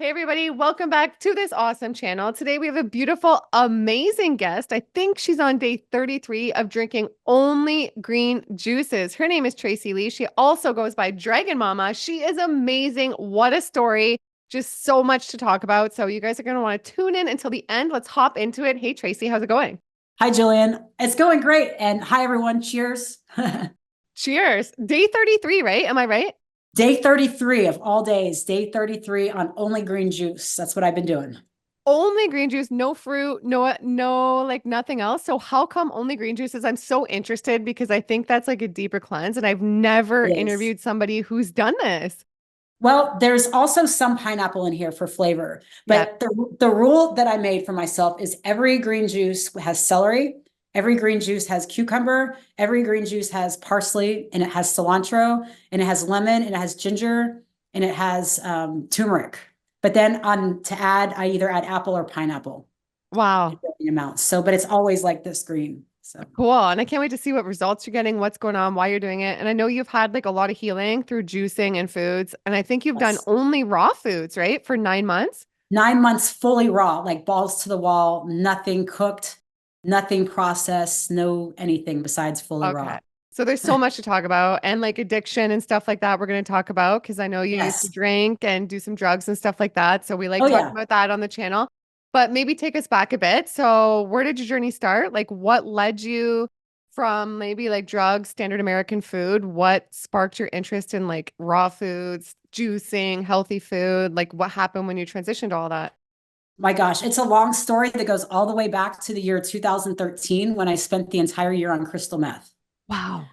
Hey everybody, welcome back to this awesome channel. Today we have a beautiful, amazing guest. I think she's on day 33 of drinking only green juices. Her name is Tracy Lee. She also goes by Dragon Mama. She is amazing. What a story. Just so much to talk about. So you guys are going to want to tune in until the end. Let's hop into it. Hey Tracy, how's it going? Hi, Jillian. It's going great. And hi, everyone. Cheers. Cheers. Day 33, right? Am I right? Day 33 of all days, day 33 on only green juice. That's what I've been doing. Only green juice, no fruit, no, like nothing else. So how come only green juices? I'm so interested because I think that's like a deeper cleanse, and I've never It is. interviewed somebody who's done this. Well, there's also some pineapple in here for flavor, Yeah. but the rule that I made for myself is every green juice has celery, every green juice has cucumber, every green juice has parsley, and it has cilantro, and it has lemon, and it has ginger, and it has turmeric. But then on to add, I either add apple or pineapple Wow. in amounts. So, but it's always like this green. So. Cool. And I can't wait to see what results you're getting, what's going on, why you're doing it. And I know you've had like a lot of healing through juicing and foods. And I think you've done Yes. only raw foods, right? For 9 months. 9 months fully raw, like balls to the wall, nothing cooked, nothing processed, no anything besides fully raw. Okay. So there's so much to talk about and like addiction and stuff like that we're going to talk about because I know you used to Yes. drink and do some drugs and stuff like that. So we like Oh, talking yeah. about that on the channel. But maybe take us back a bit. So where did your journey start? Like what led you from maybe like drugs, standard American food? What sparked your interest in like raw foods, juicing, healthy food? Like what happened when you transitioned to all that? My gosh, it's a long story that goes all the way back to the year 2013 when I spent the entire year on crystal meth. Wow.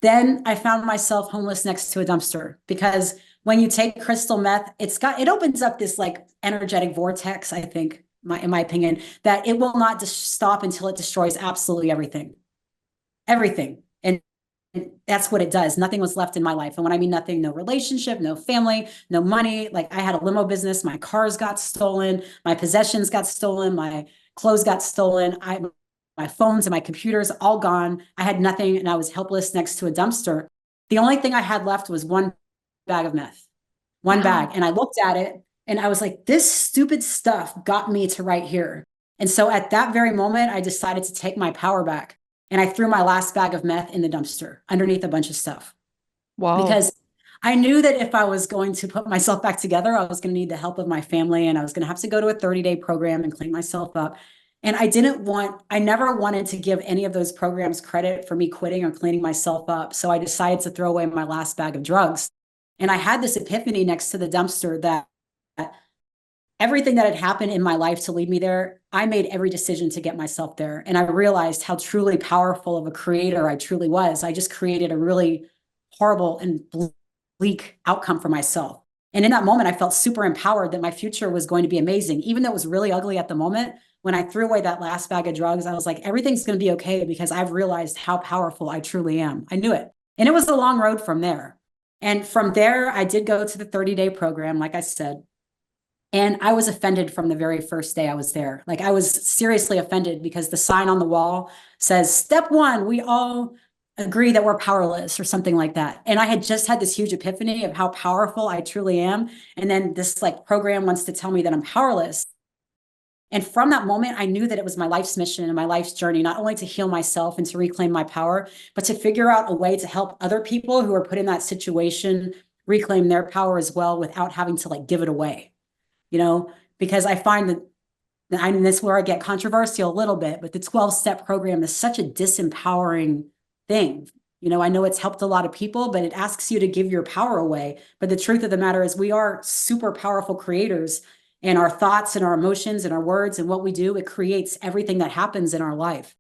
Then I found myself homeless next to a dumpster because when you take crystal meth, it opens up this like energetic vortex, I think, in my opinion, that it will not just stop until it destroys absolutely everything. Everything. And that's what it does. Nothing was left in my life. And when I mean nothing, no relationship, no family, no money. Like I had a limo business, my cars got stolen, my possessions got stolen, my clothes got stolen. My phones and my computers all gone. I had nothing and I was helpless next to a dumpster. The only thing I had left was one bag of meth, one bag. Wow. And I looked at it and I was like, this stupid stuff got me to right here. And so at that very moment, I decided to take my power back. And I threw my last bag of meth in the dumpster underneath a bunch of stuff Whoa. because I knew that if I was going to put myself back together, I was going to need the help of my family and I was going to have to go to a 30-day program and clean myself up. And I never wanted to give any of those programs credit for me quitting or cleaning myself up. So I decided to throw away my last bag of drugs. And I had this epiphany next to the dumpster that everything that had happened in my life to lead me there, I made every decision to get myself there. And I realized how truly powerful of a creator I truly was. I just created a really horrible and bleak outcome for myself. And in that moment, I felt super empowered that my future was going to be amazing. Even though it was really ugly at the moment, when I threw away that last bag of drugs, I was like, everything's going to be okay because I've realized how powerful I truly am. I knew it. And it was a long road from there. And from there, I did go to the 30-day program, like I said. And I was offended from the very first day I was there. Like I was seriously offended because the sign on the wall says, step one, we all agree that we're powerless or something like that. And I had just had this huge epiphany of how powerful I truly am. And then this like program wants to tell me that I'm powerless. And from that moment, I knew that it was my life's mission and my life's journey, not only to heal myself and to reclaim my power, but to figure out a way to help other people who are put in that situation reclaim their power as well without having to like give it away, because I find that, and this is where I get controversial a little bit, but the 12-step program is such a disempowering thing. I know it's helped a lot of people, but it asks you to give your power away. But the truth of the matter is we are super powerful creators, and our thoughts and our emotions and our words and what we do, it creates everything that happens in our life.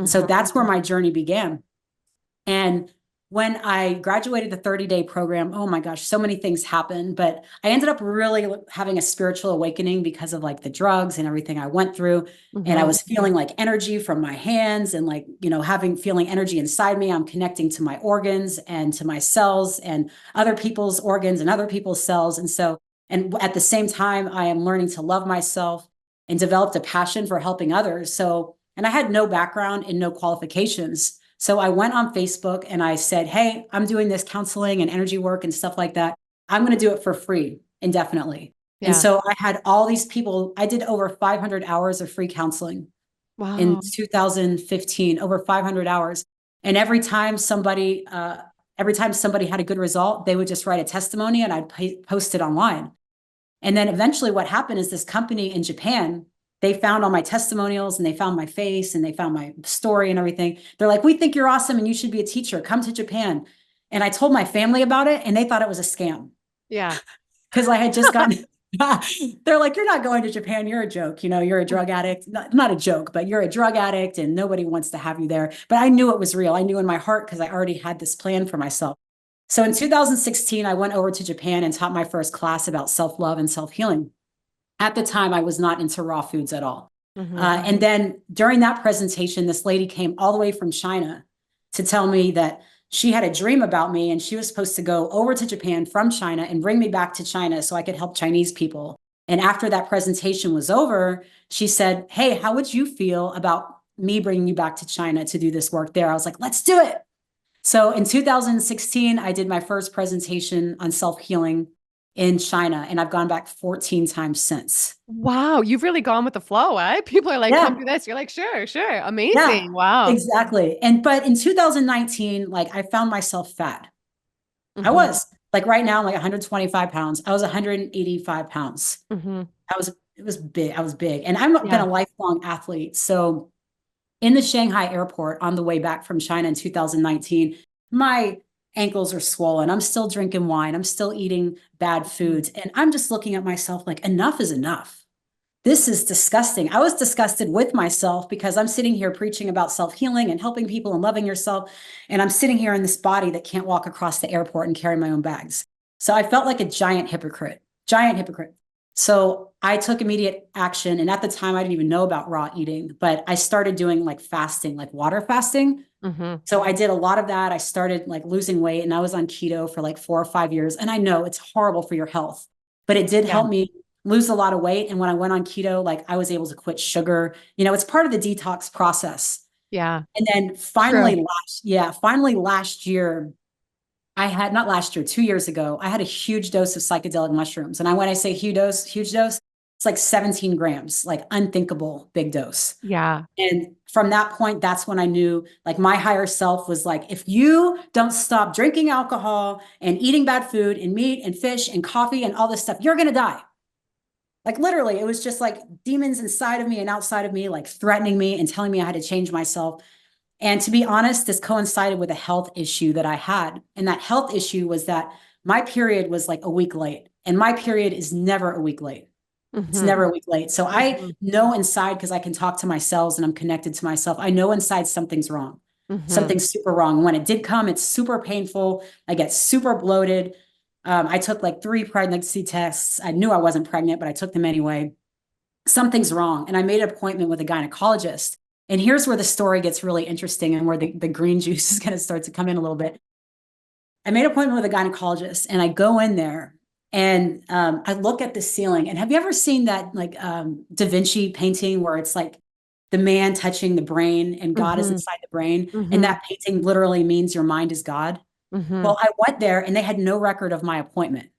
So Mhm. that's where my journey began. And when I graduated the 30-day program, oh my gosh, so many things happened, but I ended up really having a spiritual awakening because of like the drugs and everything I went through. And I Mhm. was feeling like energy from my hands and like, feeling energy inside me. I'm connecting to my organs and to my cells and other people's organs and other people's cells. And at the same time, I am learning to love myself and developed a passion for helping others. And I had no background and no qualifications. So I went on Facebook and I said, hey, I'm doing this counseling and energy work and stuff like that. I'm going to do it for free indefinitely. And Yeah. so I had all these people, I did over 500 hours of free counseling in Wow. 2015, over 500 hours. And every time somebody had a good result, they would just write a testimony and I'd post it online. And then eventually what happened is this company in Japan, they found all my testimonials and they found my face and they found my story and everything. They're like, we think you're awesome and you should be a teacher. Come to Japan. And I told my family about it and they thought it was a scam Yeah. because I had just gotten, they're like, you're not going to Japan. You're a joke. You know, you're a drug addict. Not a joke, but you're a drug addict and nobody wants to have you there. But I knew it was real. I knew in my heart because I already had this plan for myself. So in 2016, I went over to Japan and taught my first class about self-love and self-healing. At the time, I was not into raw foods at all. And then during that presentation, this lady came all the way from China to tell me that she had a dream about me and she was supposed to go over to Japan from China and bring me back to China so I could help Chinese people. And after that presentation was over, she said, hey, how would you feel about me bringing you back to China to do this work there? I was like, let's do it. So in 2016, I did my first presentation on self-healing in China, and I've gone back 14 times since. Wow. You've really gone with the flow, eh? People are like, come Yeah, do this. You're like, sure, sure. yeah, Amazing. Wow. exactly. But in 2019, like I found myself fat. I Hmm. was like right now, I'm like 125 pounds. I was 185 pounds. Hmm. It was big. I was big. And I've been Yeah. a lifelong athlete. So in the Shanghai airport on the way back from China in 2019, my ankles are swollen. I'm still drinking wine. I'm still eating bad Mhm. foods. And I'm just looking at myself like, enough is enough. This is disgusting. I was disgusted with myself because I'm sitting here preaching about self-healing and helping people and loving yourself. And I'm sitting here in this body that can't walk across the airport and carry my own bags. So I felt like a giant hypocrite, giant hypocrite. So I took immediate action. And at the time, I didn't even know about raw eating, but I started doing like fasting, like water fasting. Hmm. So I did a lot of that. I started like losing weight and I was on keto for like 4 or 5 years. And I know it's horrible for your health, but it did Yeah. help me lose a lot of weight. And when I went on keto, like I was able to quit sugar. You know, it's part of the detox process. Yeah. And then True. finally last year, I had not last year, 2 years ago, I had a huge dose of psychedelic mushrooms. And when I say huge dose, it's like 17 grams, like unthinkable big dose. Yeah. And from that point, that's when I knew like my higher self was like, if you don't stop drinking alcohol and eating bad food and meat and fish and coffee and all this stuff, you're going to die. Like literally, it was just like demons inside of me and outside of me, like threatening me and telling me I had to change myself. And to be honest, this coincided with a health issue that I had. And that health issue was that my period was like a week late. And my period is never a week late. It's Hmm. never a week late. So I Hmm. know inside because I can talk to my cells and I'm connected to myself. I know inside something's wrong. Hmm. Something's super wrong. When it did come, it's super painful. I get super bloated. I took like 3 pregnancy tests. I knew I wasn't pregnant, but I took them anyway. Something's wrong. And I made an appointment with a gynecologist. And here's where the story gets really interesting and where the green juice is going to start to come in a little bit. I made an appointment with a gynecologist and I go in there and I look at the ceiling. And have you ever seen that like Da Vinci painting where it's like the man touching the brain and God is Hmm. inside the brain? And Hmm. that painting literally means your mind is God. Hmm. Well, I went there and they had no record of my appointment.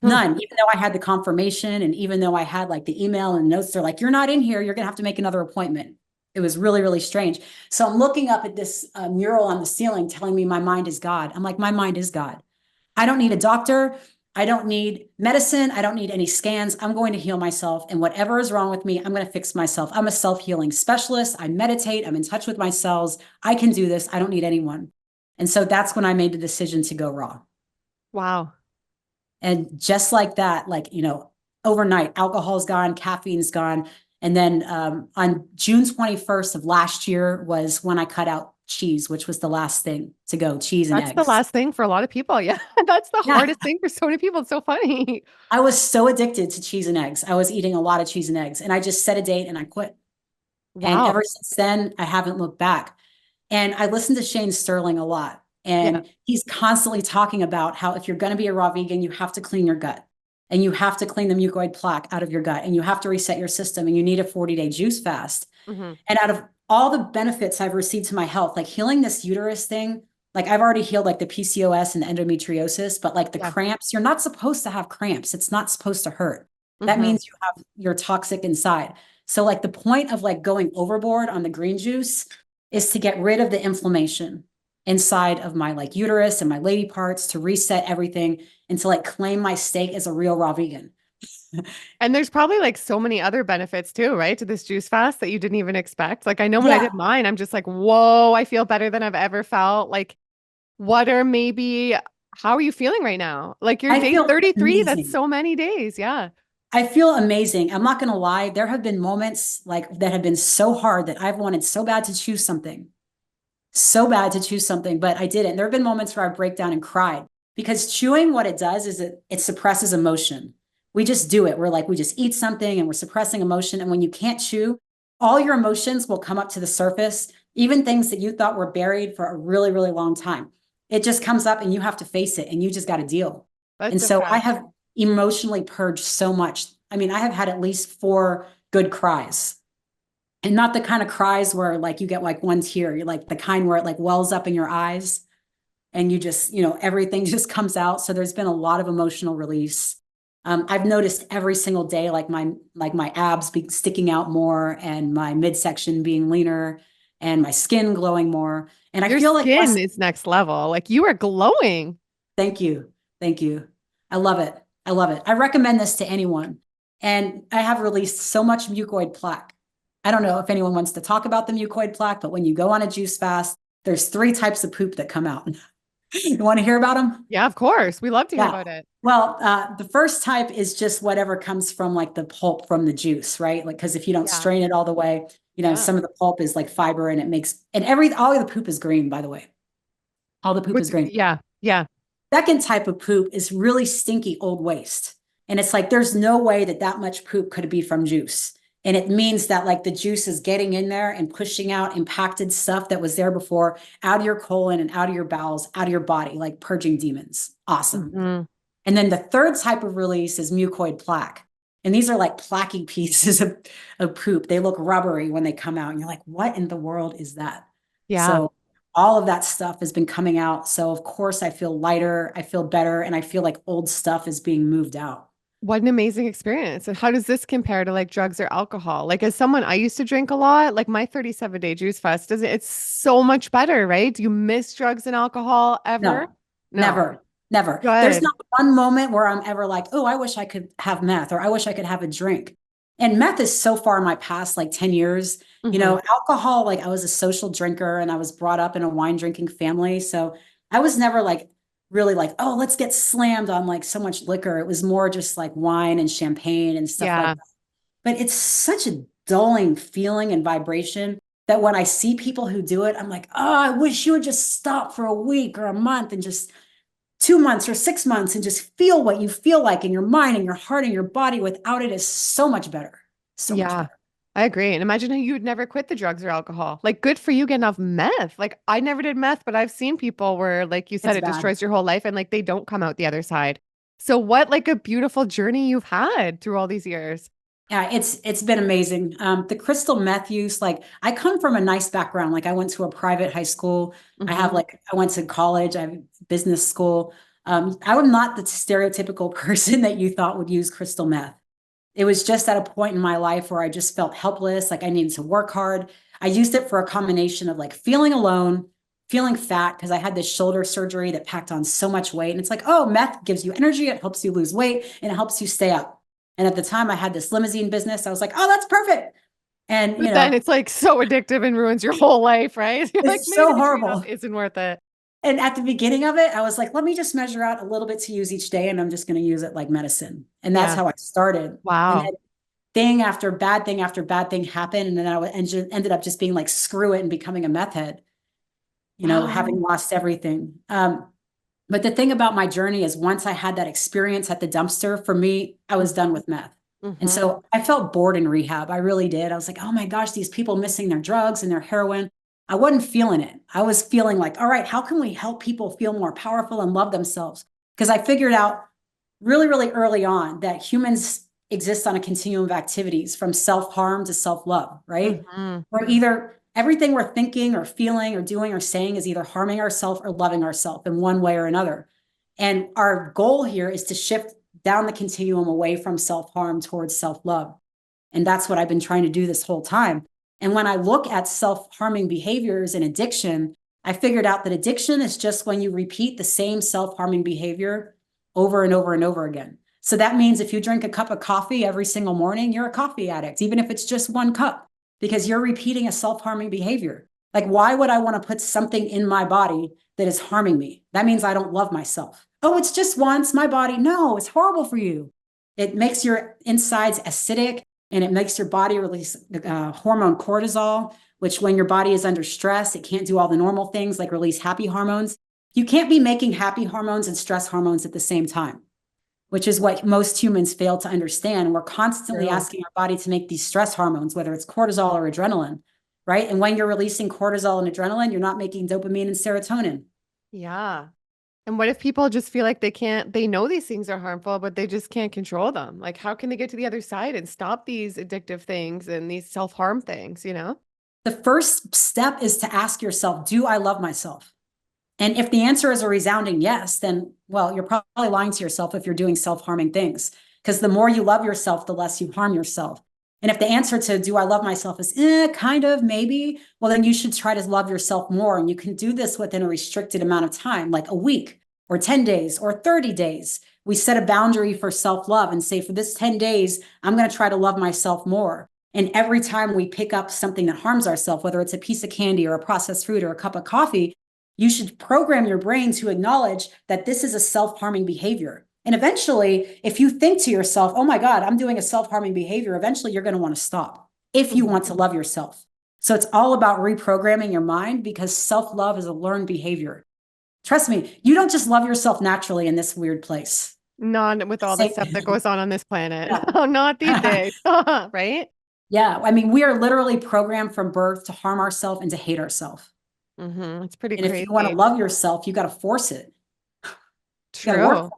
Hmm. None, even though I had the confirmation and even though I had like the email and notes, they're like, you're not in here. You're going to have to make another appointment. It was really, really strange. So I'm looking up at this mural on the ceiling telling me my mind is God. I'm like, my mind is God. I don't need a doctor. I don't need medicine. I don't need any scans. I'm going to heal myself. And whatever is wrong with me, I'm going to fix myself. I'm a self-healing specialist. I meditate. I'm in touch with my cells. I can do this. I don't need anyone. And so that's when I made the decision to go raw. Wow. And just like that, like, you know, overnight, alcohol's gone, caffeine's gone. And then on June 21st of last year was when I cut out cheese, which was the last thing to go, cheese and That's the eggs. last thing for a lot of people. Yeah. That's the Yeah, hardest thing for so many people. It's so funny. I was so addicted to cheese and eggs. I was eating a lot of cheese and eggs and I just set a date and I quit. And Wow. ever since then, I haven't looked back. And I listen to Shane Sterling a lot. Yeah. And he's constantly talking about how if you're going to be a raw vegan, you have to clean your gut and you have to clean the mucoid plaque out of your gut and you have to reset your system and you need a 40-day juice fast. Hmm. And out of all the benefits I've received to my health, like healing this uterus thing, like I've already healed like the PCOS and the endometriosis, but like the Yeah. cramps, you're not supposed to have cramps. It's not supposed to hurt. that Mm-hmm. means you're toxic inside. So like the point of like going overboard on the green juice is to get rid of the inflammation inside of my like uterus and my lady parts, to reset everything and to like claim my steak as a real raw vegan. And there's probably like so many other benefits too, right? To this juice fast that you didn't even expect. Like I know when I Yeah, did mine, I'm just like, whoa, I feel better than I've ever felt. Like, what are maybe, how are you feeling right now? Like your I day feel 33, that's amazing. so many days. Yeah. I feel amazing. I'm not going to lie. There have been moments like that have been so hard that I've wanted so bad to choose something, but I didn't. There have been moments where I break down and cried because chewing, what it does is it suppresses emotion. We just do it. We're like, we just eat something and we're suppressing emotion. And when you can't chew, all your emotions will come up to the surface, even things that you thought were buried for a really, really long time. It just comes up and you have to face it and you just got to deal. And That's a so I fact. have emotionally purged so much. I mean, I have had at least 4 good cries, and not the kind of cries where like you get like one tear. You're like the kind where it like wells up in your eyes and you just, everything just comes out. So there's been a lot of emotional release. I've noticed every single day, like my abs be sticking out more and my midsection being leaner and my skin glowing more. And I Your feel like skin is next level. Like you are glowing. thank you. Thank you. I love it. I love it. I recommend this to anyone. And I have released so much mucoid plaque. I don't know if anyone wants to talk about the mucoid plaque, but when you go on a juice fast, there's 3 types of poop that come out. You want to hear about them? Yeah, of course. We love to hear Yeah. about it. Well, the first type is just whatever comes from like the pulp from the juice, right? Like, because if you don't Yeah. strain it all the way, Yeah. some of the pulp is like fiber and it makes, and all of the poop is green, by the way. All the poop is green. Yeah. Yeah. Second type of poop is really stinky old waste. And it's like, there's no way that that much poop could be from juice. And it means that like the juice is getting in there and pushing out impacted stuff that was there before out of your colon and out of your bowels, out of your body, like purging demons. Awesome. Mhm. And then the third type of release is mucoid plaque. And these are like plaquey pieces of poop. They look rubbery when they come out. And you're like, what in the world is that? Yeah. So all of that stuff has been coming out. So of course I feel lighter, I feel better, and I feel like old stuff is being moved out. What an amazing experience. And how does this compare to like drugs or alcohol? Like as someone I used to drink a lot, like my 37-day juice fast does it's so much better, right? Do you miss drugs and alcohol ever? No, No. never, never. There's Good. not one moment where I'm ever like, oh, I wish I could have meth or I wish I could have a drink. And meth is so far in my past, like 10 years. Hmm. Alcohol, like I was a social drinker and I was brought up in a wine drinking family. So I was never like really like, oh, let's get slammed on like so much liquor. It was more just like wine and champagne and stuff like Yeah. that. But it's such a dulling feeling and vibration that when I see people who do it, I'm like, oh, I wish you would just stop for a week or a month and just 2 months or 6 months and just feel what you feel like in your mind and your heart and your body. Without it is so much better. So much Yeah. better. I agree. And imagine how you'd never quit the drugs or alcohol. Like good for you getting off meth. Like I never did meth, but I've seen people where, like you said, It's it bad. destroys your whole life and like they don't come out the other side. So what like a beautiful journey you've had through all these years. Yeah, it's been amazing. The crystal meth use, like I come from a nice background. Like I went to a private high school. Hmm. I went to college. I have business school. I was not the stereotypical person that you thought would use crystal meth. It was just at a point in my life where I just felt helpless, like I needed to work hard. I used it for a combination of like feeling alone, feeling fat, because I had this shoulder surgery that packed on so much weight. And it's like, oh, meth gives you energy, it helps you lose weight, and it helps you stay up. And at the time I had this limousine business. I was like, oh, that's perfect. And, But then it's like so addictive and ruins your whole life, right? You're like, it's maybe so the trade-off horrible. isn't worth it. And at the beginning of it, I was like, let me just measure out a little bit to use each day. And I'm just going to use it like medicine. And that's Yeah. how I started. And Wow. then thing after bad thing happened. And then ended up just being like, screw it and becoming a meth head, having Wow. lost everything. But the thing about my journey is once I had that experience at the dumpster, for me, I was done with meth. And Hmm. so I felt bored in rehab. I really did. I was like, oh my gosh, these people missing their drugs and their heroin. I wasn't feeling it. I was feeling like, all right, how can we help people feel more powerful and love themselves? Because I figured out really, really early on that humans exist on a continuum of activities from self-harm to self-love, right? Hmm. We're either everything we're thinking or feeling or doing or saying is either harming ourselves or loving ourselves in one way or another. And our goal here is to shift down the continuum away from self-harm towards self-love. And that's what I've been trying to do this whole time. And when I look at self-harming behaviors and addiction, I figured out that addiction is just when you repeat the same self-harming behavior over and over and over again. So that means if you drink a cup of coffee every single morning, you're a coffee addict, even if it's just one cup, because you're repeating a self-harming behavior. Like, why would I want to put something in my body that is harming me? That means I don't love myself. Oh, it's just once, my body. No, it's horrible for you. It makes your insides acidic, and it makes your body release hormone cortisol, which when your body is under stress, it can't do all the normal things like release happy hormones. You can't be making happy hormones and stress hormones at the same time, which is what most humans fail to understand. We're constantly asking our body to make these stress hormones, whether it's cortisol or adrenaline, right? And when you're releasing cortisol and adrenaline, you're not making dopamine and serotonin. Yeah. And what if people just feel like they know these things are harmful, but they just can't control them? Like, how can they get to the other side and stop these addictive things and these self-harm things, you know? The first step is to ask yourself, do I love myself? And if the answer is a resounding yes, then, well, you're probably lying to yourself if you're doing self-harming things, because the more you love yourself, the less you harm yourself. And if the answer to do I love myself is kind of, maybe, well, then you should try to love yourself more. And you can do this within a restricted amount of time, like a week or 10 days or 30 days. We set a boundary for self-love and say, for this 10 days, I'm going to try to love myself more. And every time we pick up something that harms ourselves, whether it's a piece of candy or a processed food or a cup of coffee, you should program your brain to acknowledge that this is a self-harming behavior. And eventually, if you think to yourself, oh my God, I'm doing a self-harming behavior, eventually you're going to want to stop if you want to love yourself. So it's all about reprogramming your mind, because self-love is a learned behavior. Trust me, you don't just love yourself naturally in this weird place. Not with all the stuff that goes on this planet. Yeah. Not these days, right? Yeah, I mean, we are literally programmed from birth to harm ourselves and to hate ourselves. It's pretty and crazy. If you want to love yourself, you got to force it. True.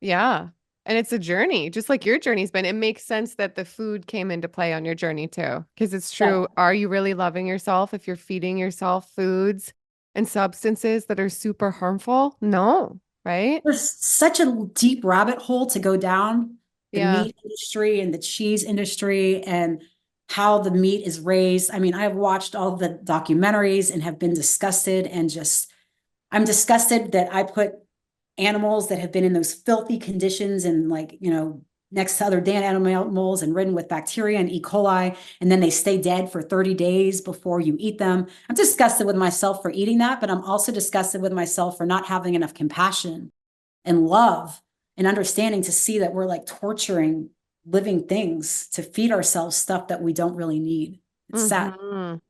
Yeah. And it's a journey, just like your journey's been. It makes sense that the food came into play on your journey too, because it's true. Yeah. Are you really loving yourself if you're feeding yourself foods and substances that are super harmful? No, right? There's such a deep rabbit hole to go down. The meat industry and the cheese industry and how the meat is raised. I mean, I've watched all the documentaries and have been disgusted, and I'm disgusted that I put animals that have been in those filthy conditions and, like, you know, next to other dead animals and ridden with bacteria and E. coli, and then they stay dead for 30 days before you eat them. I'm disgusted with myself for eating that, but I'm also disgusted with myself for not having enough compassion and love and understanding to see that we're like torturing living things to feed ourselves stuff that we don't really need. It's sad.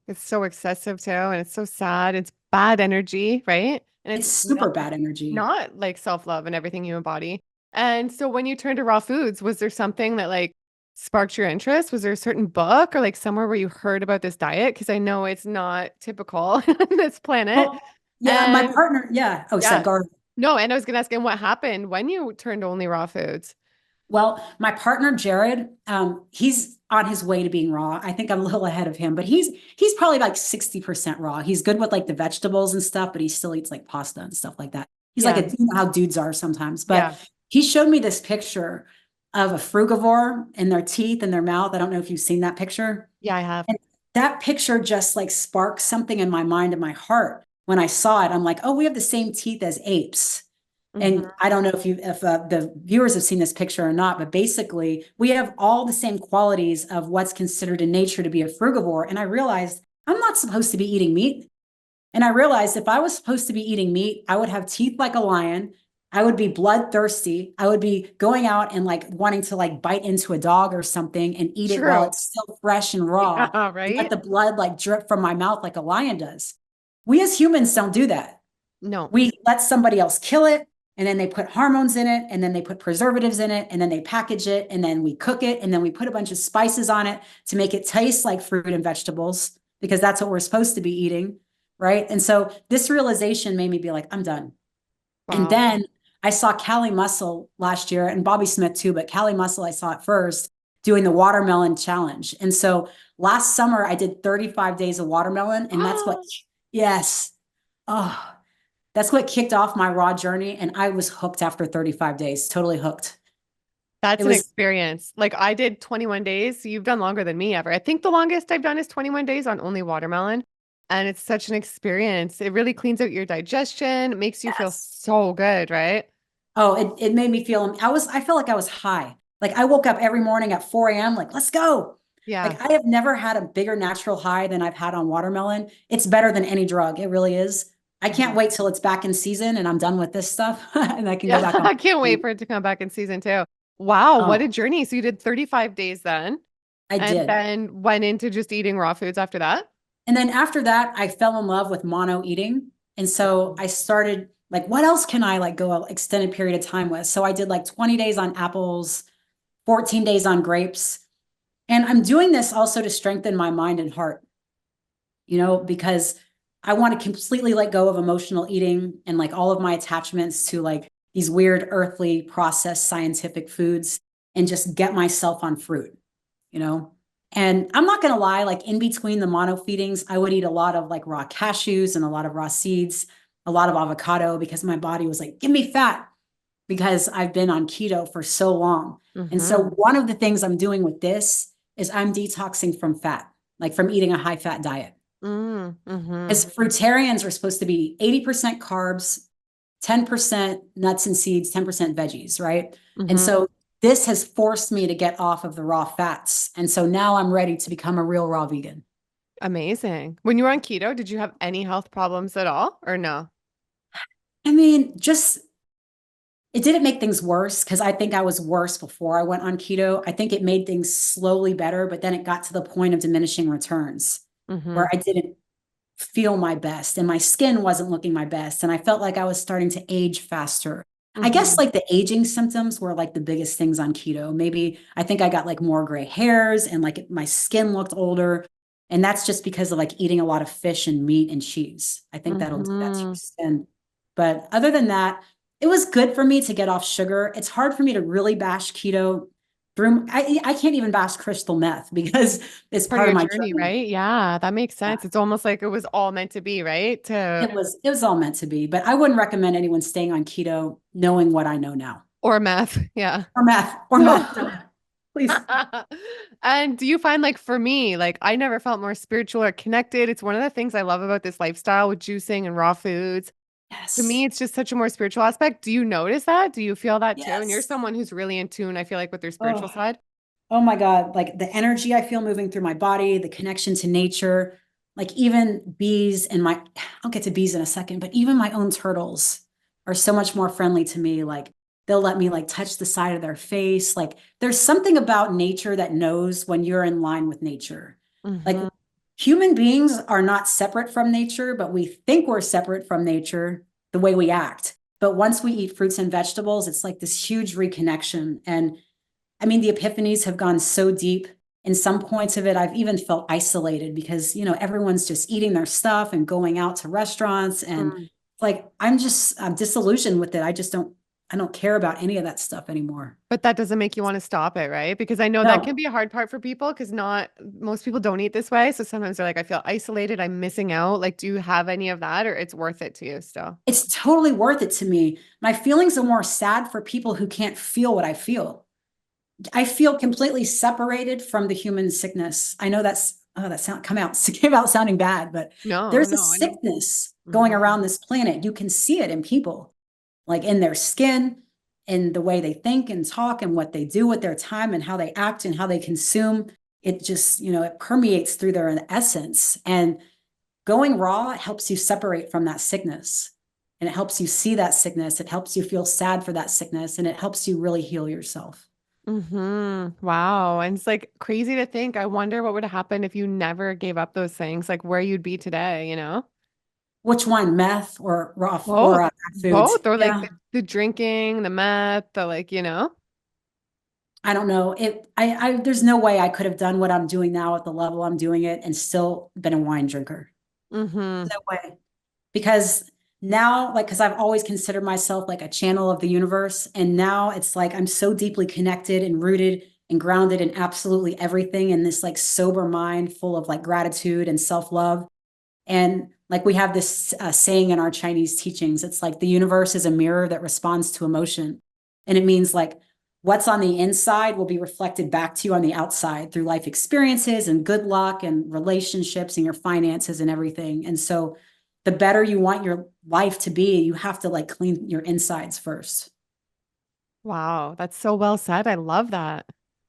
It's so excessive too, and it's so sad. It's bad energy, right? And it's super bad energy. Not like self-love and everything you embody. And so when you turned to raw foods, was there something that like sparked your interest? Was there a certain book or like somewhere where you heard about this diet? Because I know it's not typical on this planet. Well, my partner. Yeah. Oh, yeah. Go. No, and I was going to ask him what happened when you turned to only raw foods. Well, my partner, Jared, he's on his way to being raw. I think I'm a little ahead of him, but he's probably like 60% raw. He's good with like the vegetables and stuff, but he still eats like pasta and stuff like that. He's like, you know how dudes are sometimes, but he showed me this picture of a frugivore and their teeth and their mouth. I don't know if you've seen that picture. Yeah, I have. And that picture just like sparked something in my mind and my heart. When I saw it, I'm like, oh, we have the same teeth as apes. And I don't know if the viewers have seen this picture or not, but basically we have all the same qualities of what's considered in nature to be a frugivore. And I realized I'm not supposed to be eating meat. And I realized if I was supposed to be eating meat, I would have teeth like a lion. I would be bloodthirsty. I would be going out and like wanting to like bite into a dog or something and eat it while it's still fresh and raw. Yeah, right? And let the blood like drip from my mouth like a lion does. We as humans don't do that. No. We let somebody else kill it. And then they put hormones in it, and then they put preservatives in it, and then they package it, and then we cook it, and then we put a bunch of spices on it to make it taste like fruit and vegetables, because that's what we're supposed to be eating, right? And so this realization made me be like, I'm done. Wow. And then I saw Callie Muscle last year, and Bobby Smith too, but Callie Muscle, I saw it first, doing the watermelon challenge. And so last summer, I did 35 days of watermelon, and that's what, yes. Oh, that's what kicked off my raw journey. And I was hooked after 35 days, totally hooked. That's It an was, experience. Like I did 21 days. So you've done longer than me ever. I think the longest I've done is 21 days on only watermelon. And it's such an experience. It really cleans out your digestion, makes you feel yes. so good, right? Oh, it made me feel, I felt like I was high. Like I woke up every morning at 4 a.m. like, let's go. Yeah. Like I have never had a bigger natural high than I've had on watermelon. It's better than any drug. It really is. I can't Mhm. wait till it's back in season and I'm done with this stuff and I can go Yeah. back on. I can't wait for it to come back in season two. Wow, what a Oh, journey. So you did 35 days then, I and did. then went into just eating raw foods after that? And then after that, I fell in love with mono eating. And so I started like, what else can I like go an extended period of time with? So I did like 20 days on apples, 14 days on grapes. And I'm doing this also to strengthen my mind and heart, because I want to completely let go of emotional eating and like all of my attachments to like these weird earthly processed scientific foods and just get myself on fruit, you know? And I'm not going to lie, like in between the mono feedings, I would eat a lot of like raw cashews and a lot of raw seeds, a lot of avocado because my body was like, give me fat because I've been on keto for so long. And so Mm-hmm. one of the things I'm doing with this is I'm detoxing from fat, like from eating a high fat diet. Mm-hmm. As fruitarians are supposed to be 80% carbs, 10% nuts and seeds, 10% veggies, right? And Mm-hmm. so this has forced me to get off of the raw fats. And so now I'm ready to become a real raw vegan. Amazing. When you were on keto, did you have any health problems at all or no? I mean, just it didn't make things worse because I think I was worse before I went on keto. I think it made things slowly better, but then it got to the point of diminishing returns Mm-hmm. where I didn't feel my best and my skin wasn't looking my best. And I felt like I was starting to age faster. I guess Mm-hmm. like the aging symptoms were like the biggest things on keto. Maybe I think I got like more gray hairs and like my skin looked older. And that's just because of like eating a lot of fish and meat and cheese. I think that'll do that to your Mm-hmm. skin. But other than that, it was good for me to get off sugar. It's hard for me to really bash keto through. I can't even bash crystal meth because it's Part of part of your my journey, journey. right? Yeah, that makes sense. It's almost like it was all meant to be, right? To It was all meant to be, but I wouldn't recommend anyone staying on keto knowing what I know now. or meth. Yeah. Or meth. Please. And do you find like for me, like I never felt more spiritual or connected. It's one of the things I love about this lifestyle with juicing and raw foods. To me, Yes. it's just such a more spiritual aspect. Do you notice that? Do you feel that too? And you're Yes. someone who's really in tune, I feel like, with their spiritual Oh, side. oh my God. Like the energy I feel moving through my body, the connection to nature, like even bees and I'll get to bees in a second, but even my own turtles are so much more friendly to me. Like they'll let me like touch the side of their face. Like there's something about nature that knows when you're in line with nature. Like Mm-hmm. human beings are not separate from nature, but we think we're separate from nature the way we act. But once we eat fruits and vegetables, it's like this huge reconnection. And I mean, the epiphanies have gone so deep. In some points of it, I've even felt isolated because, everyone's just eating their stuff and going out to restaurants. And like, I'm disillusioned with it. I don't care about any of that stuff anymore. But that doesn't make you want to stop it, right? Because I know that can No, be a hard part for people because not most people don't eat this way. So sometimes they're like, I feel isolated, I'm missing out. Like, do you have any of that or it's worth it to you still? it's totally worth it to me. My feelings are more sad for people who can't feel what I feel. I feel completely separated from the human sickness. I know came out sounding bad, but No, there's a no, I know. sickness going Hmm. around this planet. You can see it in people, like in their skin, in the way they think and talk and what they do with their time and how they act and how they consume. It just, it permeates through their essence. And going raw helps you separate from that sickness. And it helps you see that sickness. It helps you feel sad for that sickness. And it helps you really heal yourself. Wow. And it's like crazy to think. I wonder what would happen if you never gave up those things, like where you'd be today, you know? Which one, meth or raw or Both, foods? both, or like Yeah, the drinking, the meth, the like, you know? I don't know. There's no way I could have done what I'm doing now at the level I'm doing it and still been a wine drinker. Mm-hmm. No way. Because now, like, because I've always considered myself like a channel of the universe. And now it's like I'm so deeply connected and rooted and grounded in absolutely everything in this like sober mind full of like gratitude and self-love. And like we have this saying in our Chinese teachings, it's like the universe is a mirror that responds to emotion. And it means like what's on the inside will be reflected back to you on the outside through life experiences and good luck and relationships and your finances and everything. And so the better you want your life to be, you have to like clean your insides first. Wow, that's so well said. I love that.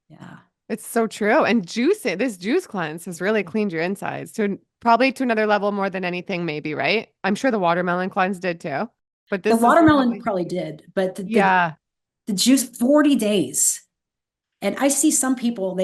Yeah. It's so true. And this juice cleanse has really cleaned your insides probably to another level more than anything, maybe, right? I'm sure the watermelon cleanse did too. But The this is watermelon probably, probably did, but yeah. the juice 40 days. And I see some people,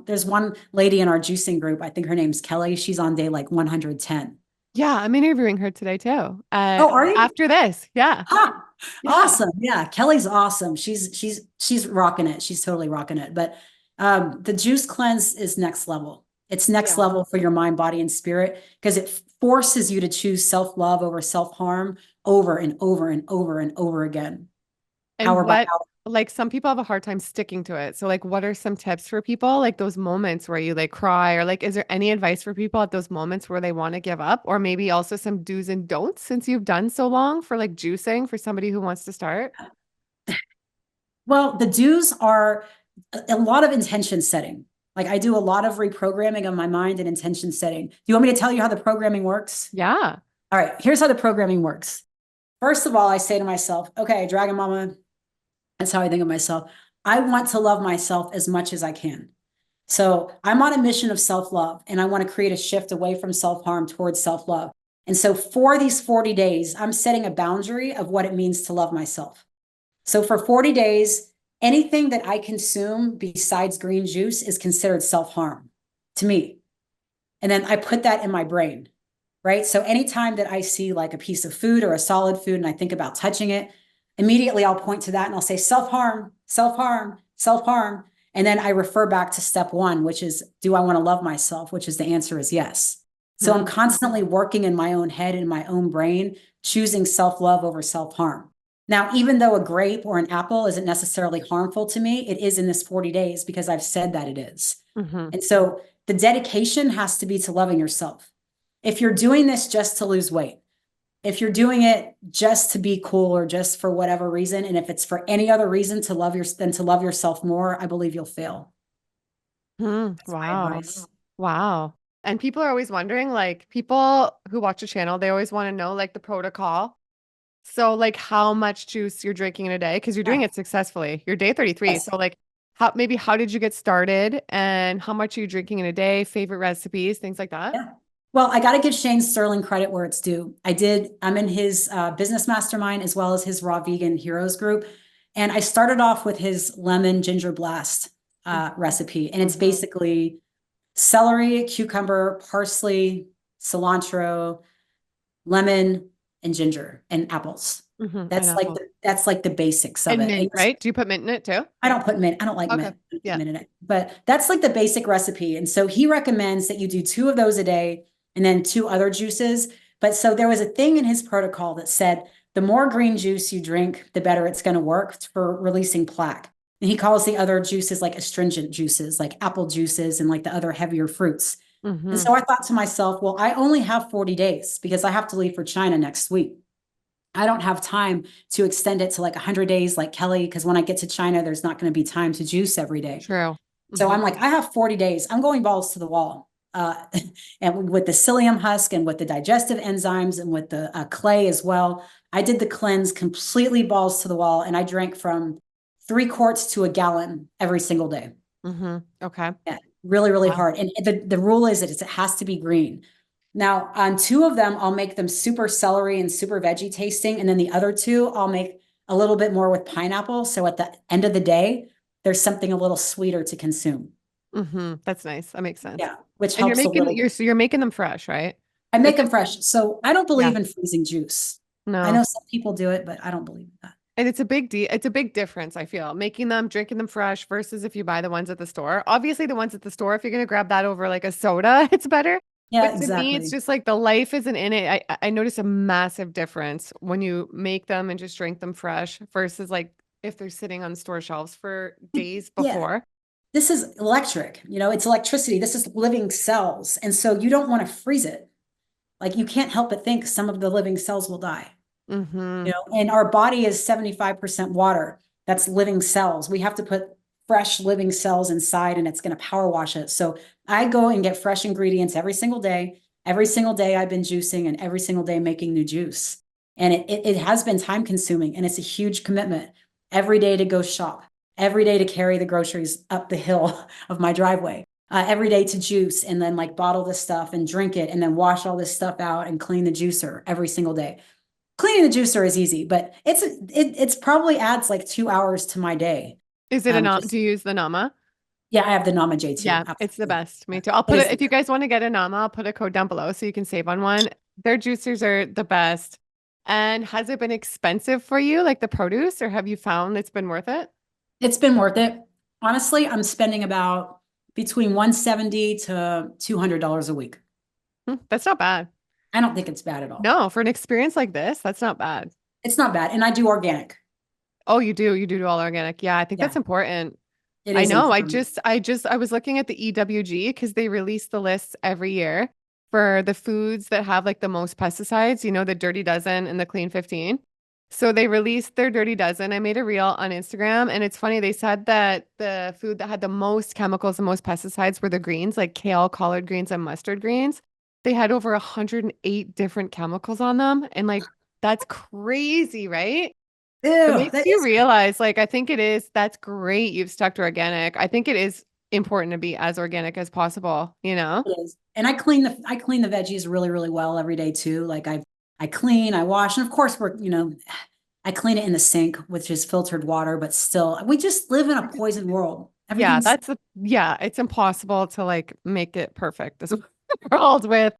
there's one lady in our juicing group, I think her name's Kelly. She's on day like 110. Yeah, I'm interviewing her today too. Oh, are you? After this. Yeah. Ah, Yeah. awesome. Yeah, Kelly's awesome. She's rocking it. She's totally rocking it. But the juice cleanse is next level. It's next Yeah. level for your mind, body, and spirit because it forces you to choose self-love over self-harm over and over and over and over again, And hour by what, hour. like some people have a hard time sticking to it. So like what are some tips for people? Like those moments where you like cry or like is there any advice for people at those moments where they want to give up? Or maybe also some do's and don'ts since you've done so long for like juicing for somebody who wants to start? Well, the do's are a lot of intention setting. Like I do a lot of reprogramming of my mind and intention setting. Do you want me to tell you how the programming works? Yeah. All right, here's how the programming works. First of all, I say to myself, okay, Dragon Mama, that's how I think of myself. I want to love myself as much as I can. So I'm on a mission of self-love and I want to create a shift away from self-harm towards self-love. And so for these 40 days, I'm setting a boundary of what it means to love myself. So for 40 days, anything that I consume besides green juice is considered self-harm to me. And then I put that in my brain, right? So anytime that I see like a piece of food or a solid food and I think about touching it, immediately I'll point to that and I'll say self-harm, self-harm, self-harm. And then I refer back to step one, which is, do I want to love myself? Which is the answer is yes. So I'm constantly working in my own head, in my own brain, choosing self-love over self-harm. Now, even though a grape or an apple isn't necessarily harmful to me, it is in this 40 days because I've said that it is. Mm-hmm. And so the dedication has to be to loving yourself. If you're doing this just to lose weight, if you're doing it just to be cool or just for whatever reason, and if it's for any other reason to love yourself more, I believe you'll fail. That's my Wow. advice. Wow. And people are always wondering, like people who watch the channel, they always want to know like the protocol. So like how much juice you're drinking in a day because you're doing Yeah. it successfully. You're day 33. Yes. So like how did you get started and how much are you drinking in a day, favorite recipes, things like that? Yeah. Well, I got to give Shane Sterling credit where it's due. I'm in his business mastermind as well as his raw vegan heroes group. And I started off with his lemon ginger blast recipe. And it's basically celery, cucumber, parsley, cilantro, lemon, and ginger and apples. And apple. That's like the basics of And it. mint, right? Do you put mint in it too? I don't put mint. I don't like Okay. mint, Yeah. mint in it, but that's like the basic recipe. And so he recommends that you do 2 of those a day and then 2 other juices. But so there was a thing in his protocol that said the more green juice you drink, the better it's going to work for releasing plaque. And he calls the other juices like astringent juices, like apple juices and like the other heavier fruits. And so I thought to myself, well, I only have 40 days because I have to leave for China next week. I don't have time to extend it to like 100 days like Kelly, because when I get to China, there's not going to be time to juice every day. True. So I'm like, I have 40 days. I'm going balls to the wall. And with the psyllium husk and with the digestive enzymes and with the clay as well, I did the cleanse completely balls to the wall. And I drank from 3 quarts to a gallon every single day. Okay. Yeah, really, really Wow. hard. And the rule is that it has to be green. Now, on 2 of them, I'll make them super celery and super veggie tasting. And then the other 2, I'll make a little bit more with pineapple. So at the end of the day, there's something a little sweeter to consume. That's nice. That makes sense. Yeah, which And helps a little. you're making them fresh, right? I Like, make them fresh. So I don't yeah. believe in freezing juice. I No. know some people do it, but I don't believe in that. And it's a big difference, I feel, making them, drinking them fresh versus if you buy the ones at the store. Obviously, the ones at the store, if you're gonna grab that over like a soda, it's better. Yeah, But to me, it's exactly. just like the life isn't in it. I notice a massive difference when you make them and just drink them fresh versus like if they're sitting on store shelves for days Yeah, before. this is electric. It's electricity. This is living cells. And so you don't want to freeze it. Like you can't help but think some of the living cells will die. Mm-hmm. And our body is 75% water. That's living cells. We have to put fresh living cells inside and it's going to power wash it. So I go and get fresh ingredients every single day. Every single day I've been juicing and every single day making new juice. And it has been time consuming and it's a huge commitment every day to go shop, every day to carry the groceries up the hill of my driveway, every day to juice and then like bottle this stuff and drink it and then wash all this stuff out and clean the juicer every single day. Cleaning the juicer is easy, but it's probably adds like 2 hours to my day. Is it do you use the Nama? Yeah, I have the Nama J2. Yeah, Absolutely. it's the best. Me too. I'll put it, if you guys want to get a Nama, I'll put a code down below so you can save on one. Their juicers are the best. And has it been expensive for you, like the produce, or have you found it's been worth it? It's been worth it. Honestly, I'm spending about between $170 to $200 a week. That's not bad. I don't think it's bad at all. No, for an experience like this, that's not bad. It's not bad. And I do organic. Oh, you do. You do all organic. Yeah, I think that's important. I know. I was looking at the EWG because they release the lists every year for the foods that have like the most pesticides, you know, the Dirty Dozen and the Clean 15. So they released their Dirty Dozen. I made a reel on Instagram and it's funny. They said that the food that had the most chemicals, the most pesticides were the greens, like kale, collard greens, and mustard greens. They had over 108 different chemicals on them. And like, that's crazy, right? Ew, It makes you realize, like, I think that's great. You've stuck to organic. I think it is important to be as organic as possible, you know? It is. And I clean the veggies really, really well every day too. Like I clean, I wash, and of course I clean it in the sink, which is filtered water, but still we just live in a poison world. Yeah, it's impossible to like make it perfect this world with.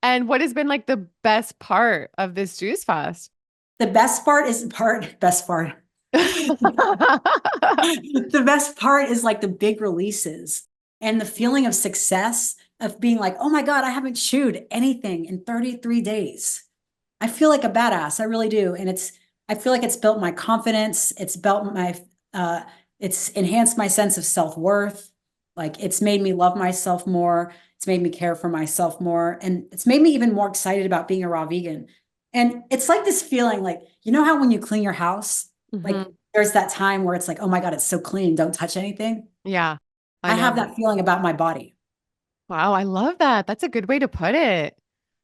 And what has been like the best part of this juice fast? The best part. The best part is like the big releases and the feeling of success of being like, oh my God, I haven't chewed anything in 33 days. I feel like a badass. I really do. And I feel like it's built my confidence. It's it's enhanced my sense of self-worth. Like it's made me love myself more. It's made me care for myself more. And it's made me even more excited about being a raw vegan. And it's like this feeling like, you know how when you clean your house, like there's that time where it's like, oh my God, it's so clean. Don't touch anything. Yeah. I have that feeling about my body. Wow. I love that. That's a good way to put it.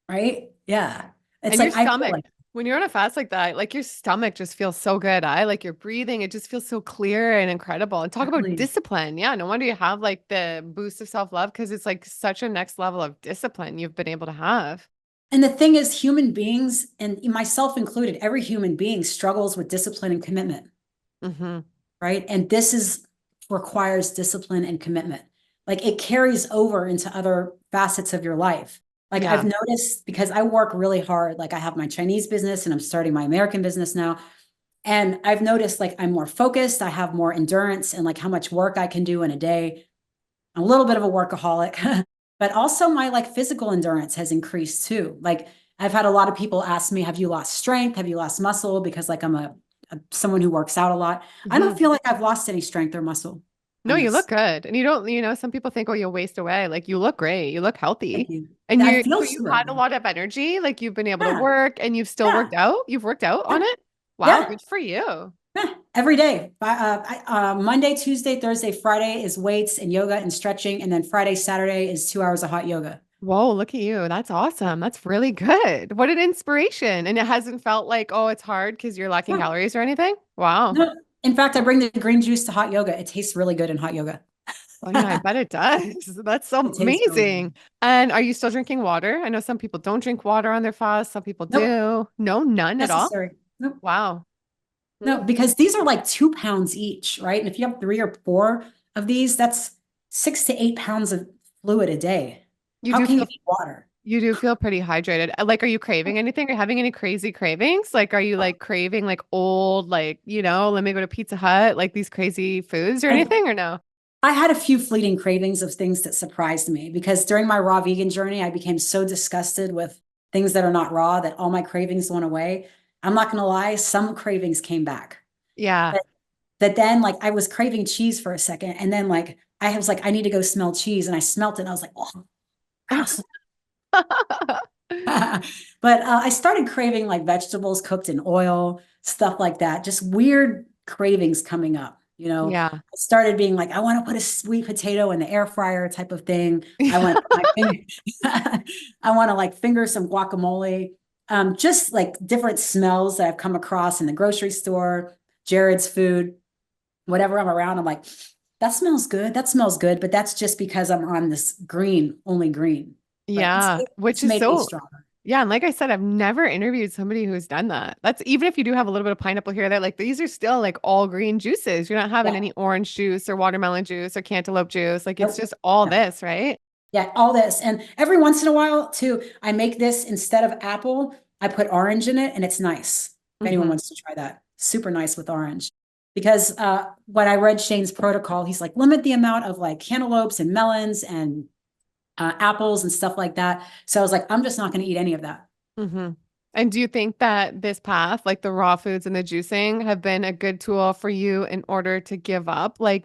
Right? Yeah. It's and like, your stomach, when you're on a fast like that, like your stomach just feels so good. Like your breathing, it just feels so clear and incredible. And talk about discipline. Yeah. No wonder you have like the boost of self-love because it's like such a next level of discipline you've been able to have. And the thing is, human beings, and myself included, every human being struggles with discipline and commitment. Right? And this requires discipline and commitment. Like it carries over into other facets of your life. Like I've noticed, because I work really hard, like I have my Chinese business and I'm starting my American business now. And I've noticed like I'm more focused, I have more endurance and like how much work I can do in a day. I'm a little bit of a workaholic. But also my like physical endurance has increased too. Like I've had a lot of people ask me, have you lost strength? Have you lost muscle? Because like I'm someone who works out a lot. I don't feel like I've lost any strength or muscle. No, you look good. And you don't, some people think, oh, you'll waste away. Like you look great. You look healthy. Thank you. And you had a lot of energy. Like you've been able to work and you've still worked out. You've worked out on it. Wow. Good for you. Every day. Monday, Tuesday, Thursday, Friday is weights and yoga and stretching. And then Friday, Saturday is 2 hours of hot yoga. Whoa, look at you. That's awesome. That's really good. What an inspiration. And it hasn't felt like, oh, it's hard because you're lacking calories or anything. Wow. No. In fact, I bring the green juice to hot yoga. It tastes really good in hot yoga. Oh, yeah, I bet it does. That's so amazing. And are you still drinking water? I know some people don't drink water on their fast. Some people do. No, none at all. Nope. Wow. No, because these are like 2 pounds each, right? And if you have 3 or 4 of these, that's 6 to 8 pounds of fluid a day. How can you eat water? You do feel pretty hydrated. Like, are you craving anything? Are you having any crazy cravings? Like, are you like craving like old, like, let me go to Pizza Hut, like these crazy foods or anything or no? I had a few fleeting cravings of things that surprised me because during my raw vegan journey, I became so disgusted with things that are not raw that all my cravings went away. I'm not going to lie. Some cravings came back. Yeah. But then like I was craving cheese for a second. And then like, I was like, I need to go smell cheese. And I smelt it and I was like, oh, gross. But I started craving like vegetables cooked in oil, stuff like that. Just weird cravings coming up. You know, Yeah. I started being like, I want to put a sweet potato in the air fryer type of thing. I want to put my finger, I want to like finger some guacamole. Just like different smells that I've come across in the grocery store, Jared's food, whatever I'm around, I'm like, that smells good. That smells good. But that's just because I'm on this green, only green. But Yeah. Which it's is made me so, stronger. yeah. And like I said, I've never interviewed somebody who's done that. That's even if you do have a little bit of pineapple here, that like these are still like all green juices. You're not having Yeah. any orange juice or watermelon juice or cantaloupe juice. Like it's Nope. just all Yeah. this, right? Yeah, all this. And every once in a while, too, I make this instead of apple, I put orange in it and it's nice. If anyone Hmm. wants to try that, super nice with orange. Because when I read Shane's protocol, he's like, limit the amount of like cantaloupes and melons and apples and stuff like that. So I was like, I'm just not going to eat any of that. Hmm. And do you think that this path, like the raw foods and the juicing, have been a good tool for you in order to give up like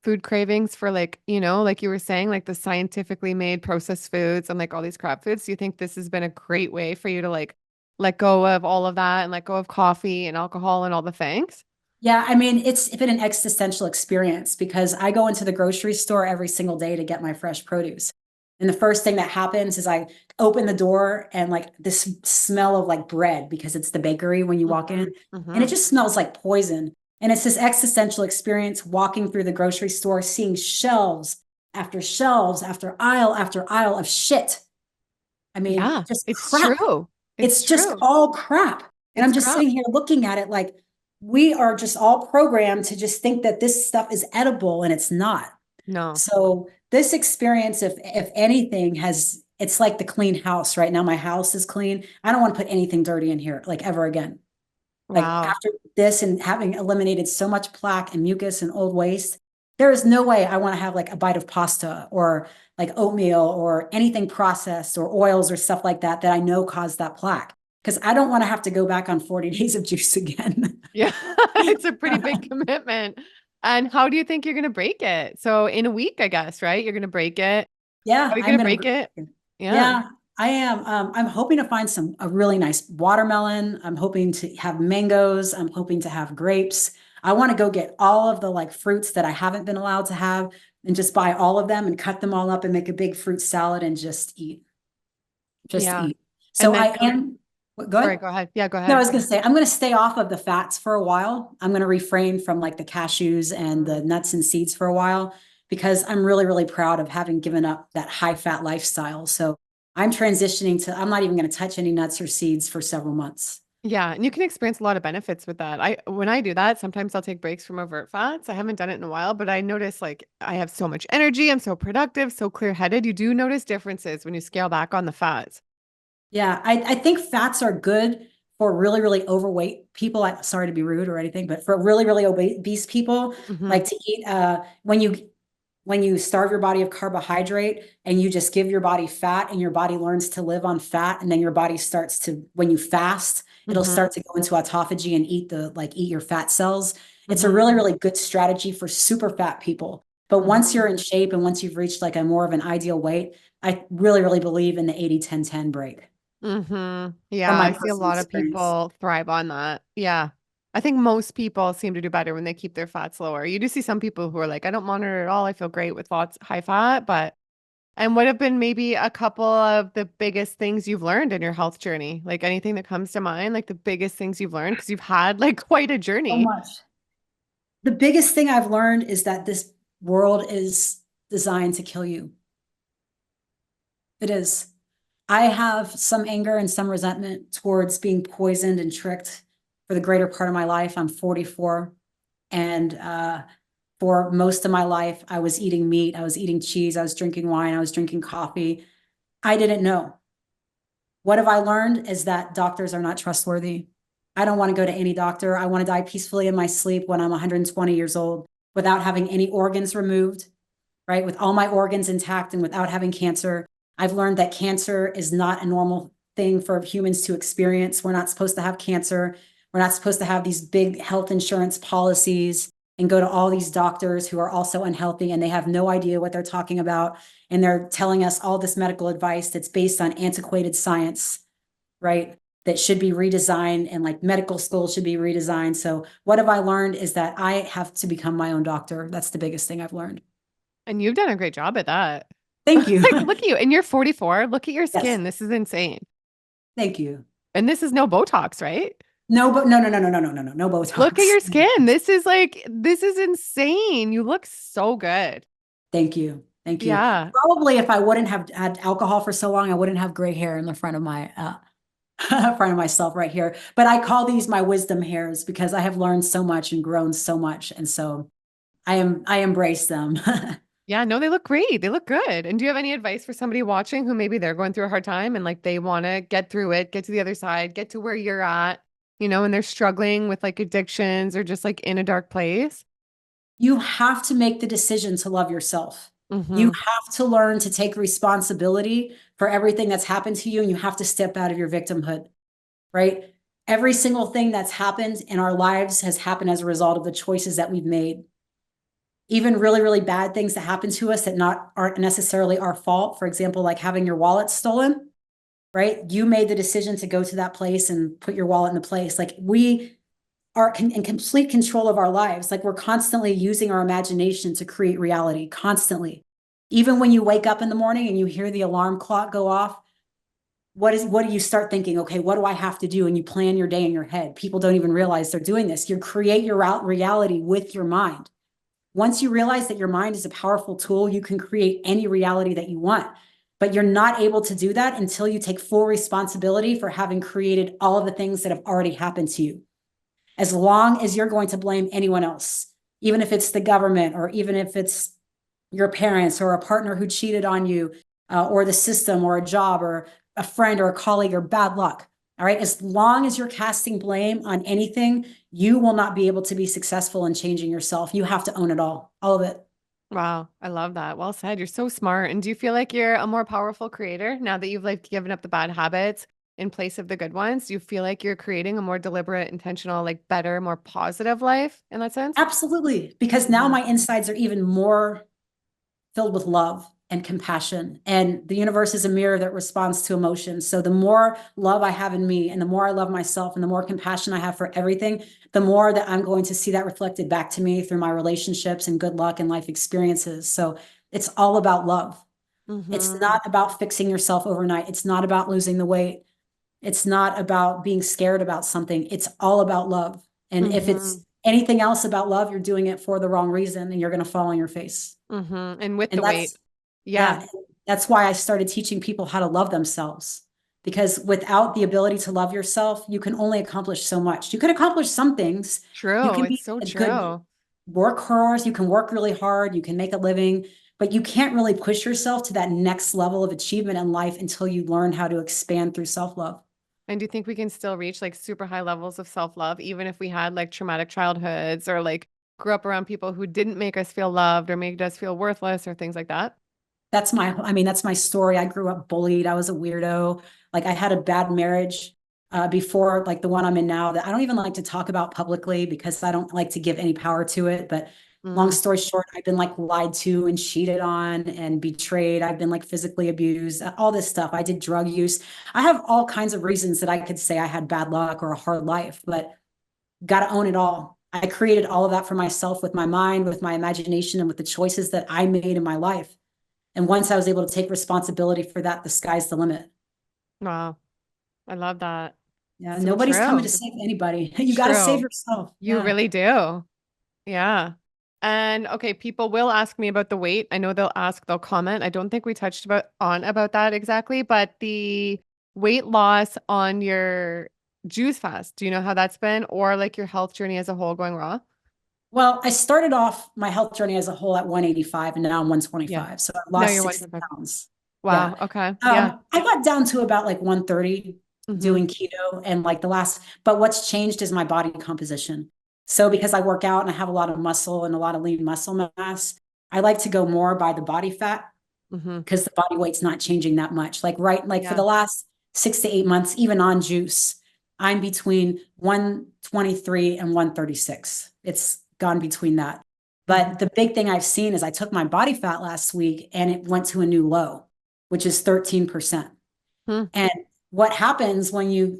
food cravings for like, like you were saying, like the scientifically made processed foods and like all these crap foods? Do you think this has been a great way for you to like let go of all of that and let go of coffee and alcohol and all the things? Yeah, I mean, it's been an existential experience because I go into the grocery store every single day to get my fresh produce. And the first thing that happens is I open the door and like this smell of like bread because it's the bakery when you walk in, and it Hmm. just smells like poison. And it's this existential experience walking through the grocery store, seeing shelves after aisle of shit. I mean, Yeah, just it's crap. true. It's It's just true. all crap. And It's I'm just crap. sitting here looking at it like we are just all programmed to just think that this stuff is edible and it's not. No. So this experience, if anything, has it's like the clean house right now. My house is clean. I don't want to put anything dirty in here like ever again. Like Wow. after this and having eliminated so much plaque and mucus and old waste, there is no way I want to have like a bite of pasta or like oatmeal or anything processed or oils or stuff like that that I know caused that plaque. Because I don't want to have to go back on 40 days of juice again. Yeah, it's a pretty big commitment. And how do you think you're going to break it? So in a week, I guess, right? You're going to break it. How Yeah, are you I'm going to gonna. break it? Yeah. Yeah, I am. I'm hoping to find a really nice watermelon. I'm hoping to have mangoes. I'm hoping to have grapes. I want to go get all of the like fruits that I haven't been allowed to have and just buy all of them and cut them all up and make a big fruit salad and just eat. Just Yeah. eat. And So then I am. Go sorry, ahead. go ahead. Yeah, go No, I ahead. was going to say, I'm going to stay off of the fats for a while. I'm going to refrain from like the cashews and the nuts and seeds for a while because I'm really, really proud of having given up that high fat lifestyle. So I'm transitioning to, I'm not even going to touch any nuts or seeds for several months. Yeah, and you can experience a lot of benefits with that. When I do that, sometimes I'll take breaks from overt fats. I haven't done it in a while, but I notice like I have so much energy, I'm so productive, so clear-headed. You do notice differences when you scale back on the fats. Yeah, I think fats are good for really, really overweight people. I'm sorry to be rude or anything, but for really, really obese people, Hmm. like to eat when you starve your body of carbohydrate and you just give your body fat and your body learns to live on fat, and then your body starts to, when you fast, it'll Hmm. start to go into autophagy and eat your fat cells. It's a Hmm. really, really good strategy for super fat people. But once Hmm. you're in shape and once you've reached like a more of an ideal weight, I really, really believe in the 80-10-10 break Yeah, from my I see a personal lot of experience. people thrive on that. Yeah. I think most people seem to do better when they keep their fats lower. You do see some people who are like, I don't monitor at all. I feel great with lots high fat, but and what have been maybe a couple of the biggest things you've learned in your health journey? Like anything that comes to mind, like the biggest things you've learned because you've had like quite a So journey. much. The biggest thing I've learned is that this world is designed to kill you. It is. I have some anger and some resentment towards being poisoned and tricked for the greater part of my life. I'm 44. And for most of my life, I was eating meat, I was eating cheese, I was drinking wine, I was drinking coffee. I didn't know. What have I learned is that doctors are not trustworthy. I don't want to go to any doctor. I want to die peacefully in my sleep when I'm 120 years old without having any organs removed, right? With all my organs intact and without having cancer. I've learned that cancer is not a normal thing for humans to experience. We're not supposed to have cancer. We're not supposed to have these big health insurance policies and go to all these doctors who are also unhealthy and they have no idea what they're talking about. And they're telling us all this medical advice that's based on antiquated science, right? that should be redesigned, and like medical school should be redesigned. So what have I learned is that I have to become my own doctor. That's the biggest thing I've learned. And you've done a great job at that. Thank you. Like, look at you. And you're 44. Look at your Yes. skin. This is insane. Thank you. And this is no Botox, right? No, but no Look at Botox. your skin. This is insane. You look so good. Thank you. Thank you. Yeah. Probably if I wouldn't have had alcohol for so long, I wouldn't have gray hair in the front of my front of myself right here. But I call these my wisdom hairs because I have learned so much and grown so much. And so I embrace them. Yeah, no, they look great. They look good. And do you have any advice for somebody watching who maybe they're going through a hard time and like they want to get through it, get to the other side, get to where you're at, and they're struggling with like addictions or just like in a dark place? You have to make the decision to love yourself. You Mm-hmm. have to learn to take responsibility for everything that's happened to you, and you have to step out of your victimhood, right? Every single thing that's happened in our lives has happened as a result of the choices that we've made. Even really, really bad things that happen to us that aren't necessarily our fault. For example, like having your wallet stolen, right? You made the decision to go to that place and put your wallet in the place. Like we are in complete control of our lives. Like we're constantly using our imagination to create reality, constantly. Even when you wake up in the morning and you hear the alarm clock go off, what do you start thinking? Okay, what do I have to do? And you plan your day in your head. People don't even realize they're doing this. You create your reality with your mind. Once you realize that your mind is a powerful tool, you can create any reality that you want. But you're not able to do that until you take full responsibility for having created all of the things that have already happened to you. As long as you're going to blame anyone else, even if it's the government, or even if it's your parents or a partner who cheated on you, or the system or a job or a friend or a colleague or bad luck. All right. As long as you're casting blame on anything, you will not be able to be successful in changing yourself. You have to own it all of it. Wow, I love that. Well said. You're so smart. And do you feel like you're a more powerful creator now that you've like given up the bad habits in place of the good ones? Do you feel like you're creating a more deliberate, intentional, like better, more positive life in that sense? Absolutely. Because now my insides are even more filled with love and compassion. And the universe is a mirror that responds to emotions. So the more love I have in me, and the more I love myself, and the more compassion I have for everything, the more that I'm going to see that reflected back to me through my relationships and good luck and life experiences. So it's all about love. It's not about fixing yourself overnight. It's not about losing the weight. It's not about being scared about something. It's all about love. And if it's anything else about love, you're doing it for the wrong reason, and you're going to fall on your face. And with And the weight. yeah, that's why I started teaching people how to love themselves. Because without the ability to love yourself, you can only accomplish so much. You can accomplish some things. You True. can It's be so a good true. workhorse. You can work really hard. You can make a living, but you can't really push yourself to that next level of achievement in life until you learn how to expand through self-love. And do you think we can still reach like super high levels of self-love, even if we had like traumatic childhoods or like grew up around people who didn't make us feel loved or made us feel worthless or things like that? That's my story. I grew up bullied. I was a weirdo. Like I had a bad marriage before, like the one I'm in now, that I don't even like to talk about publicly because I don't like to give any power to it. But long Mm. story short, I've been like lied to and cheated on and betrayed. I've been like physically abused, all this stuff. I did drug use. I have all kinds of reasons that I could say I had bad luck or a hard life, but got to own it all. I created all of that for myself with my mind, with my imagination, and with the choices that I made in my life. And once I was able to take responsibility for that, the sky's the limit. Wow. I love that. Yeah, So nobody's coming to true. save anybody. You got to save True. yourself. You Yeah. really do. Yeah. And okay, people will ask me about the weight. I know they'll comment. I don't think we touched about that exactly, but the weight loss on your juice fast. Do you know how that's been, or like your health journey as a whole going raw? Well, I started off my health journey as a whole at 185, and now I'm Yeah. 125. So I No, lost you're 60 125. pounds. Yeah. Wow. Okay. Yeah. I got down to about like 130 Mm-hmm. doing keto, and like but what's changed is my body composition. So because I work out and I have a lot of muscle and a lot of lean muscle mass, I like to go more by the body fat Mm-hmm. because the body weight's not changing that much. Like for Yeah. the last 6 to 8 months, even on juice, I'm between 123 and 136. It's gone between that. Mm-hmm. But the big thing I've seen is I took my body fat last week and it went to a new low, which is 13%. Hmm. And what happens when you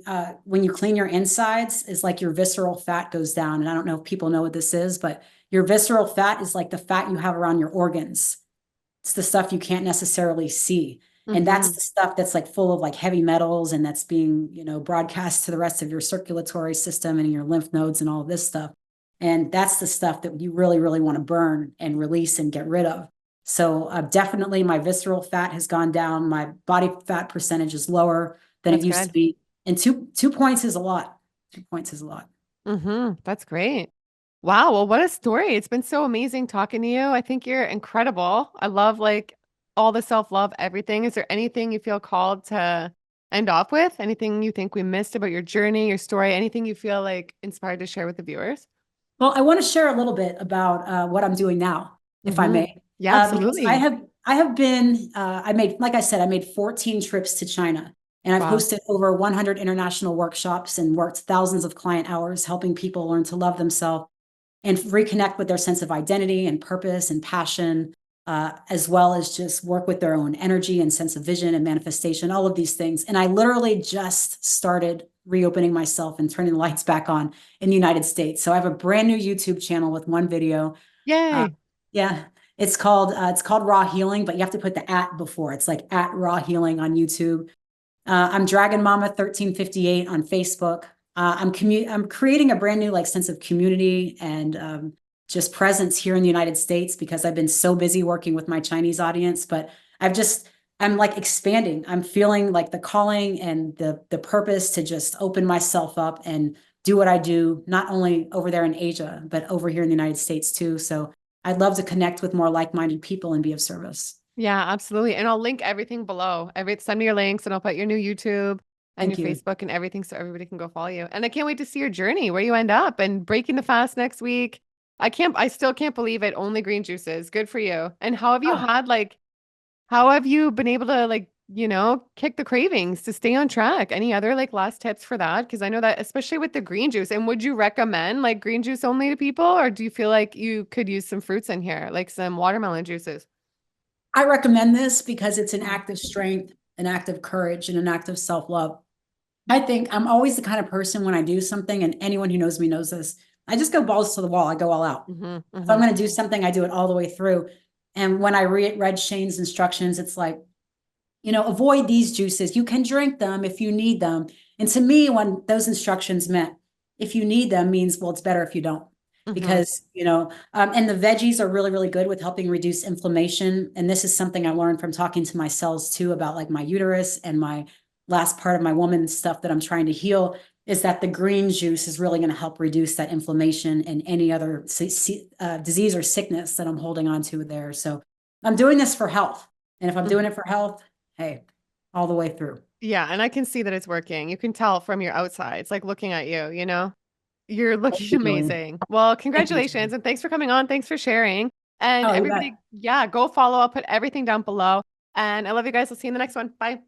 clean your insides is like your visceral fat goes down. And I don't know if people know what this is, but your visceral fat is like the fat you have around your organs. It's the stuff you can't necessarily see. And that's Mm-hmm. the stuff that's like full of like heavy metals and that's being, broadcast to the rest of your circulatory system and your lymph nodes and all of this stuff. And that's the stuff that you really, really want to burn and release and get rid of. So definitely my visceral fat has gone down. My body fat percentage is lower than it That's used to good. be. And two points is a lot. 2 points is a lot. Mm-hmm. That's great. Wow. Well, what a story. It's been so amazing talking to you. I think you're incredible. I love like all the self-love, everything. Is there anything you feel called to end off with? Anything you think we missed about your journey, your story, anything you feel like inspired to share with the viewers? Well, I want to share a little bit about what I'm doing now, if I Mm-hmm. may, Yeah, because I absolutely. have I have been I made like I said I made 14 trips to China, and I've Wow. hosted over 100 international workshops and worked thousands of client hours helping people learn to love themselves and reconnect with their sense of identity and purpose and passion, as well as just work with their own energy and sense of vision and manifestation, all of these things. And I literally just started reopening myself and turning the lights back on in the United States. So I have a brand new YouTube channel with one video. Uh, Yay. yeah, it's called Raw Healing, but you have to put the at before. It's like at Raw Healing on YouTube. I'm Dragon Mama 1358 on Facebook. I'm creating a brand new like sense of community and just presence here in the United States because I've been so busy working with my Chinese audience. But I'm like expanding. I'm feeling like the calling and the purpose to just open myself up and do what I do, not only over there in Asia, but over here in the United States too. So I'd love to connect with more like-minded people and be of service. Yeah, absolutely. And I'll link everything below. Send me your links and I'll put your new YouTube and your Thank you. Facebook and everything so everybody can go follow you. And I can't wait to see your journey, where you end up and breaking the fast next week. I still can't believe it. Only green juices. Good for you. And Oh, how have you been able to kick the cravings to stay on track? Any other like last tips for that? Because I know that especially with the green juice, and would you recommend like green juice only to people, or do you feel like you could use some fruits in here, like some watermelon juices? I recommend this because it's an Mhm. act of strength, an act of courage, and an act of self-love. I think I'm always the kind of person when I do something, and anyone who knows me knows this, I just go balls to the wall. I go all out. Mhm. If I'm Mhm. going to do something, I do it all the way through. And when I read Shane's instructions, it's like, avoid these juices. You can drink them if you need them. And to me, when those instructions meant if you need them means, well, it's better if you don't. Mhm. Because, and the veggies are really, really good with helping reduce inflammation. And this is something I learned from talking to my cells too about like my uterus and my last part of my woman stuff that I'm trying to heal is that the green juice is really going to help reduce that inflammation and any other disease or sickness that I'm holding on to there. So I'm doing this for health. And if I'm doing Mhm. it for health, hey, all the way through. Yeah, and I can see that it's working. You can tell from your outside. It's like looking at you, you know? You're Thank looking you, Julie. amazing. Well, Thank you, congratulations Julie. and thanks for coming on. Thanks for sharing. And Oh, you bet. everybody, yeah, go follow. I'll put everything down below. And I love you guys. I'll see you in the next one. Bye.